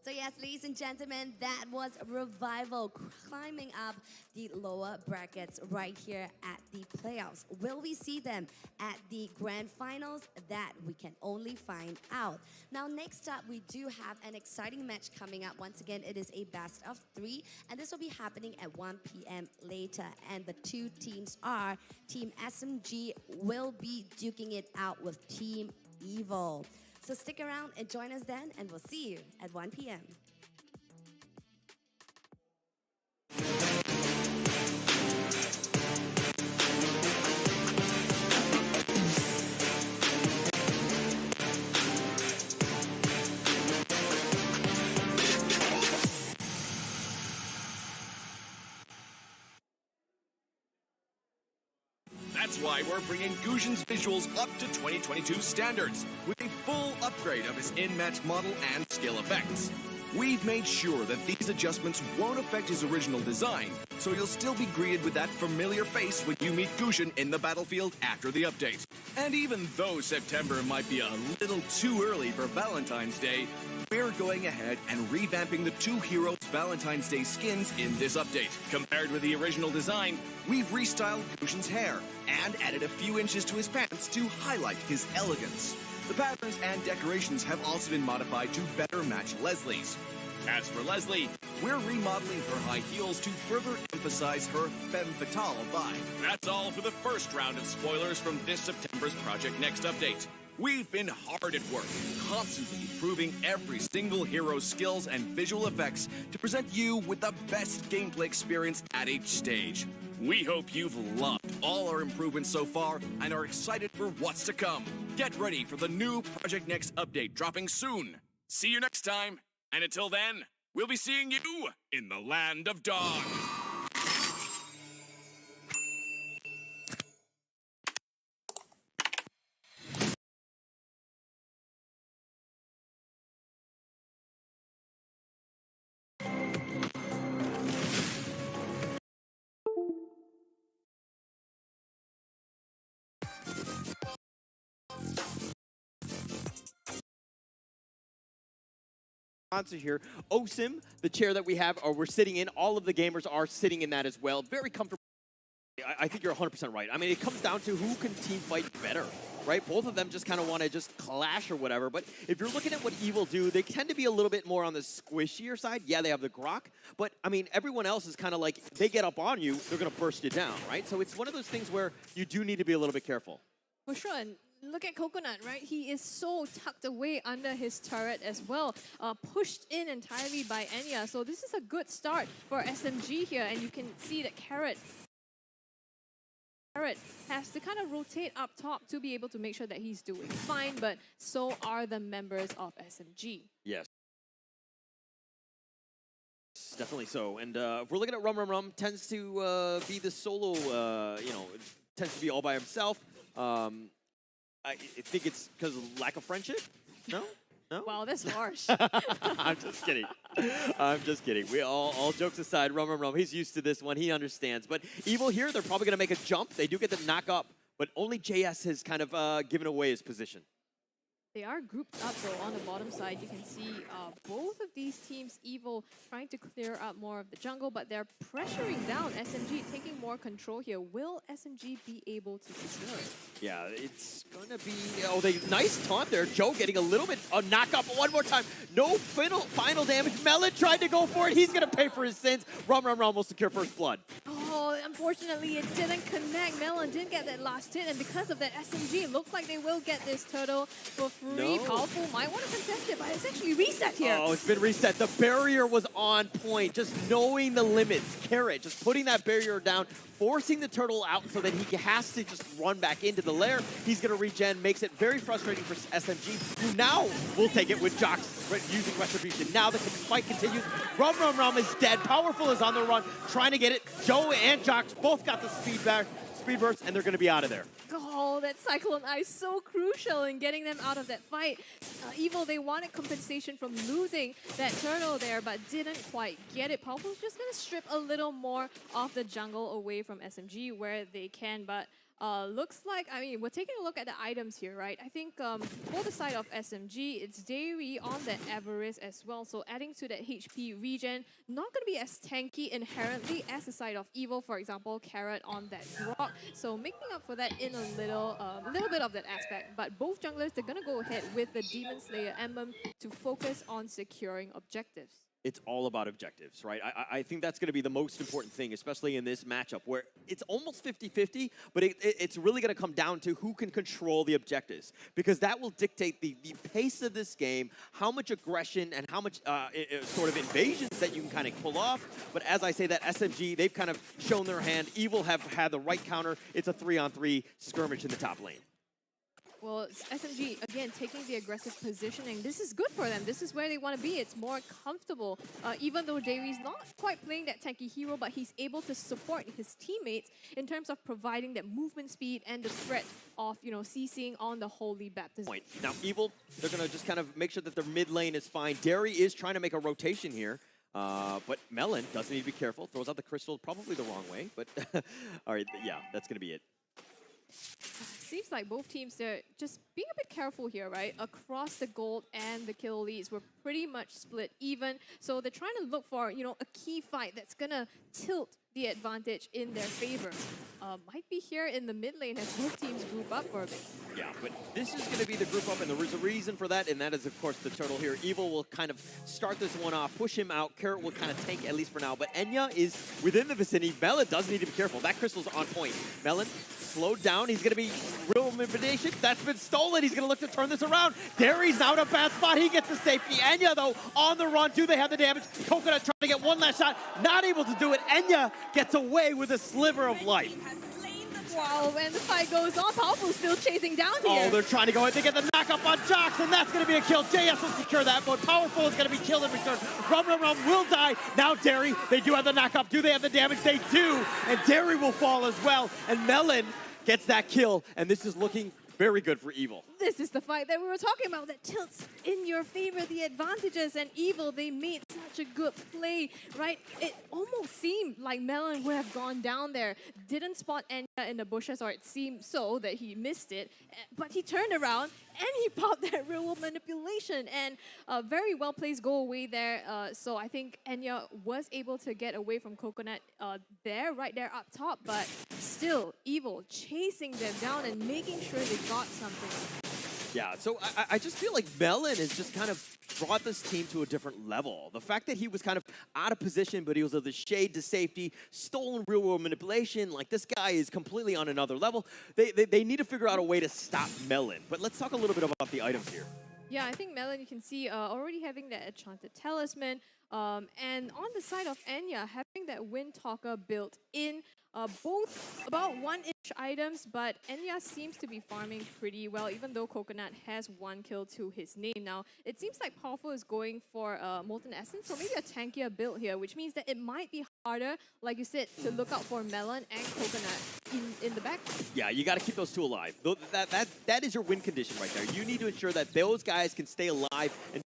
So yes, ladies and gentlemen, that was Revival climbing up the lower brackets right here at the playoffs. Will we see them at the grand finals? That we can only find out. Now, next up, we do have an exciting match coming up. Once again, it is a best of 3, and this will be happening at 1 p.m. later. And the 2 teams are Team SMG will be duking it out with Team Evil. So stick around and join us then, and we'll see you at 1 p.m. That's why we're bringing Guzhen's visuals up to 2022 standards with a full upgrade of his in-match model and skill effects. We've made sure that these adjustments won't affect his original design, so you'll still be greeted with that familiar face when you meet Guzhen in the battlefield after the update. And even though September might be a little too early for Valentine's Day, we're going ahead and revamping the two heroes' Valentine's Day skins in this update. Compared with the original design, we've restyled Guzhen's hair and added a few inches to his pants to highlight his elegance. The patterns and decorations have also been modified to better match Leslie's. As for Leslie, we're remodeling her high heels to further emphasize her femme fatale vibe. That's all for the first round of spoilers from this September's Project Next update. We've been hard at work, constantly improving every single hero's skills and visual effects to present you with the best gameplay experience at each stage. We hope you've loved all our improvements so far and are excited for what's to come. Get ready for the new Project Next update dropping soon. See you next time, and until then, we'll be seeing you in the Land of Dog. Sponsor here, OSIM, the chair that we have, or we're sitting in, all of the gamers are sitting in that as well. Very comfortable. I think you're 100% right. I mean, it comes down to who can team fight better, right? Both of them just kind of want to just clash or whatever. But if you're looking at what Evil do, they tend to be a little bit more on the squishier side. Yeah, they have the grok, but I mean, everyone else is kind of like, they get up on you, they're going to burst you down, right? So it's one of those things where you do need to be a little bit careful. For sure. And look at Coconut, right? He is so tucked away under his turret as well, pushed in entirely by Enya. So this is a good start for SMG here, and you can see that Carrot has to kind of rotate up top to be able to make sure that he's doing fine, but so are the members of SMG. Yes. Definitely so. And if we're looking at Rum, tends to be the solo, tends to be all by himself. I think it's because of lack of friendship? No? No? Wow, that's harsh. I'm just kidding. I'm just kidding. We all jokes aside, Rum, he's used to this one. He understands. But Evil here, they're probably going to make a jump. They do get the knock up, but only JS has kind of given away his position. They are grouped up though on the bottom side. You can see both of these teams, Evil trying to clear up more of the jungle, but they're pressuring down SMG, taking more control here. Will SMG be able to secure it? Yeah, it's gonna be, nice taunt there. Joe getting a little bit, knock up one more time. No final damage. Melon tried to go for it. He's gonna pay for his sins. Rum will secure first blood. Oh, unfortunately it didn't connect. Melon didn't get that last hit, and because of that, SMG looks like they will get this turtle for free. Powerful might want to contest it, but it's actually reset here. Oh, it's been reset. The barrier was on point. Just knowing the limits. Carrot just putting that barrier down, forcing the turtle out so that he has to just run back into the lair. He's going to regen, makes it very frustrating for SMG, who now will take it with Jocks using Retribution. Now the fight continues. Rum is dead. Powerful is on the run, trying to get it. Joe and Jocks both got the speed burst, and they're going to be out of there. Oh, that Cyclone Eye so crucial in getting them out of that fight. Evil, they wanted compensation from losing that turtle there, but didn't quite get it. Powerful's just going to strip a little more of the jungle away from SMG where they can, but looks like, I mean, we're taking a look at the items here, right? I think for the side of SMG, it's Dairy on that Avarice as well. So adding to that HP regen, not going to be as tanky inherently as the side of Evil, for example, Carrot on that Grok. So making up for that in a little bit of that aspect. But both junglers, they're going to go ahead with the Demon Slayer Emblem to focus on securing objectives. It's all about objectives, right? I think that's going to be the most important thing, especially in this matchup where it's almost 50-50, but it's really going to come down to who can control the objectives, because that will dictate the pace of this game, how much aggression and how much sort of invasions that you can kind of pull off. But as I say, that SMG, they've kind of shown their hand. Evil have had the right counter. It's a 3-on-3 skirmish in the top lane. Well, it's SMG, again, taking the aggressive positioning. This is good for them. This is where they want to be. It's more comfortable. Even though Dairy's not quite playing that tanky hero, but he's able to support his teammates in terms of providing that movement speed and the threat of, CCing on the Holy Baptism. Now, Evil, they're going to just kind of make sure that their mid lane is fine. Dairy is trying to make a rotation here. But Melon doesn't need to be careful. Throws out the crystal probably the wrong way. But, all right, yeah, that's going to be it. Seems like both teams, they're just being a bit careful here, right? Across the gold and the kill leads were pretty much split even. So they're trying to look for, a key fight that's going to tilt the advantage in their favor. Might be here in the mid lane as both teams group up for a bit. Yeah, but this is going to be the group up, and there is a reason for that, and that is, of course, the turtle here. Evil will kind of start this one off, push him out. Carrot will kind of tank, at least for now, but Enya is within the vicinity. Melon does need to be careful. That crystal's on point. Melon slowed down. He's going to be real manipulation. That's been stolen. He's going to look to turn this around. Dairy's now in a bad spot. He gets the safety. Enya, though, on the run. Do they have the damage? Coconut trying to get one last shot. Not able to do it. Enya gets away with a sliver of life. Wow, and the fight goes on. Powerful still chasing down here. Oh, they're trying to go in. They get the knock-up on Jox, and that's going to be a kill. JS will secure that one. Powerful is going to be killed in return. Rum will die. Now Dairy, they do have the knock-up. Do they have the damage? They do. And Dairy will fall as well. And Melon gets that kill, and this is looking very good for Evil. This is the fight that we were talking about that tilts in your favor, the advantages, and Evil, they made such a good play, right? It almost seemed like Melon would have gone down there, didn't spot Enya in the bushes, or it seemed so that he missed it, but he turned around and he popped that real-world manipulation, and a very well-placed go away there. So I think Enya was able to get away from Coconut right there up top, but still, Evil chasing them down and making sure they got something. Yeah, so I just feel like Melon has just kind of brought this team to a different level. The fact that he was kind of out of position, but he was of the shade to safety, stolen real-world manipulation, like this guy is completely on another level. They need to figure out a way to stop Melon. But let's talk a little bit about the items here. Yeah, I think Melon, you can see already having that Enchanted Talisman. And on the side of Enya, having that Wind Talker built in, both about 1-inch items, but Enya seems to be farming pretty well, even though Coconut has 1 kill to his name. Now, it seems like Powerful is going for Molten Essence, so maybe a tankier build here, which means that it might be harder, like you said, to look out for Melon and Coconut in the back. Yeah, you got to keep those two alive. That is your win condition right there. You need to ensure that those guys can stay alive and